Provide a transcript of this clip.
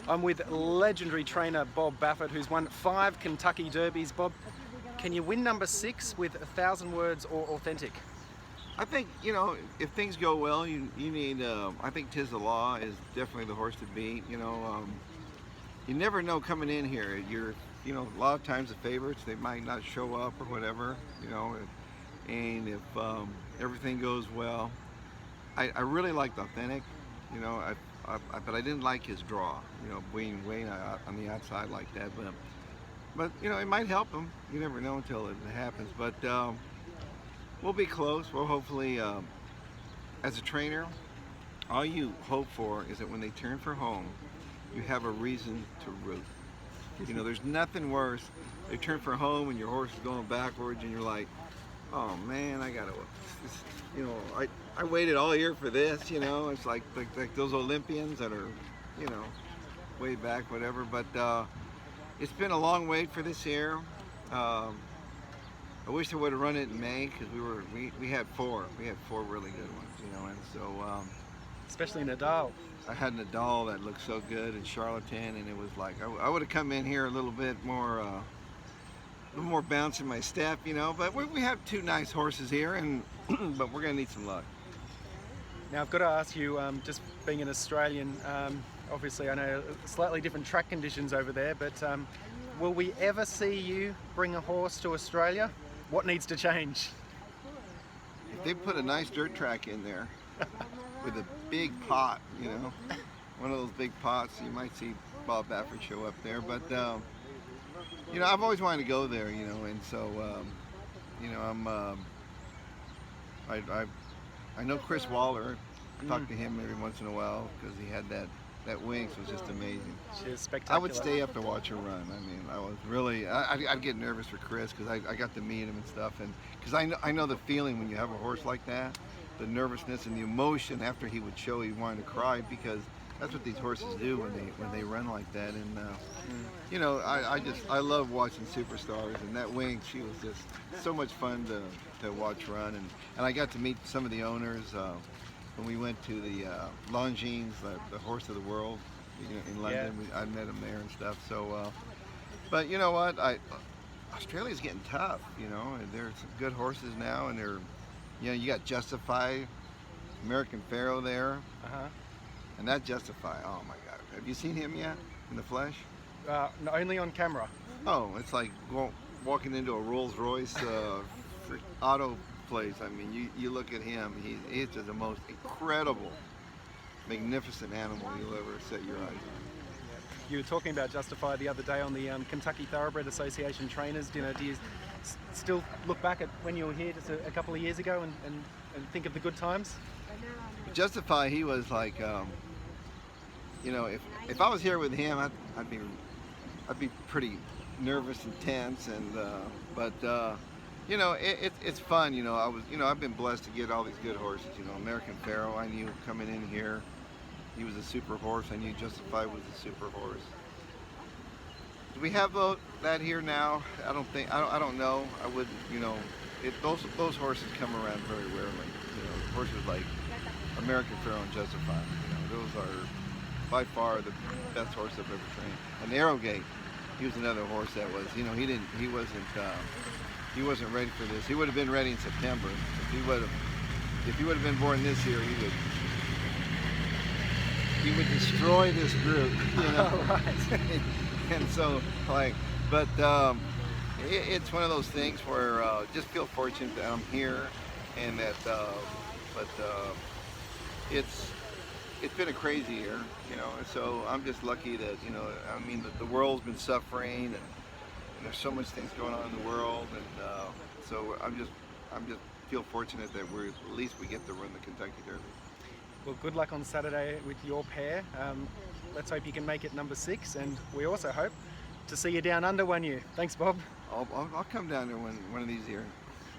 I'm with legendary trainer Bob Baffert, who's won 5 Kentucky Derbies. Bob, can you win number 6 with 1,000 words or authentic? I think, if things go well, you need, I think Tiz the Law is definitely the horse to beat. You never know coming in here. A lot of times the favorites, they might not show up or whatever, and if everything goes well, I really liked Authentic, but I didn't like his draw, being way out on the outside like that. But it might help him. You never know until it happens. But we'll be close. We'll hopefully, as a trainer, all you hope for is that when they turn for home, you have a reason to root. There's nothing worse. They turn for home and your horse is going backwards, and you're like, oh man, I waited all year for this. It's like those Olympians that are, way back, whatever. But it's been a long wait for this year. I wish I would have run it in May, because we had 4. We had 4 really good ones, and so. Especially Nadal. I had Nadal that looked so good, and Charlatan, and it was like I would have come in here a little more bounce in my step, But we have 2 nice horses here, and but we're gonna need some luck. Now I've got to ask you, just being an Australian, obviously I know slightly different track conditions over there, but will we ever see you bring a horse to Australia? What needs to change? If they put a nice dirt track in there with a big pot, one of those big pots, you might see Bob Baffert show up there. But I've always wanted to go there, and so I know Chris Waller. I talk to him every once in a while, because he had that Winx was just amazing. She is spectacular. I would stay up to watch her run. I mean, I was really, I'd get nervous for Chris, because I got to meet him and stuff, and because I know the feeling when you have a horse like that, the nervousness and the emotion after he would show he wanted to cry, because that's what these horses do when they run like that. And I love watching superstars, and that Winx, she was just so much fun to watch run, and I got to meet some of the owners when we went to the Longines, the Horse of the World, in London. Yeah. I met them there and stuff. So, but you know what? Australia's getting tough. And there's some good horses now, and they're. You got Justify, American Pharaoh there, and that Justify, oh my God. Have you seen him yet, in the flesh? Only on camera. Oh, it's like walking into a Rolls Royce auto place. I mean, you look at him, he's just the most incredible, magnificent animal you'll ever set your eyes on. You were talking about Justify the other day on the Kentucky Thoroughbred Association trainers. Do you still look back at when you were here just a couple of years ago and think of the good times? Justify, he was like, if I was here with him, I'd be pretty nervous and tense, and but it's fun. I've been blessed to get all these good horses. American Pharaoh, I knew coming in here, he was a super horse. I knew Justify was a super horse. Do we have that here now? I don't know. I wouldn't. Those horses come around very rarely. Horses like American Pharaoh and Justify. Those are by far the best horse I've ever trained. And Arrowgate, he was another horse that was. He wasn't ready for this. He would have been ready in September. If he would have been born this year, he would destroy this group. Right. And so, but it's one of those things where just feel fortunate that I'm here, and that, it's been a crazy year, and so I'm just lucky that, the world's been suffering, and there's so much things going on in the world, and so I'm just feel fortunate that at least we get to run the Kentucky Derby. Well, good luck on Saturday with your pair. Let's hope you can make it number 6, and we also hope to see you down under one year. Thanks, Bob. I'll come down there one of these years.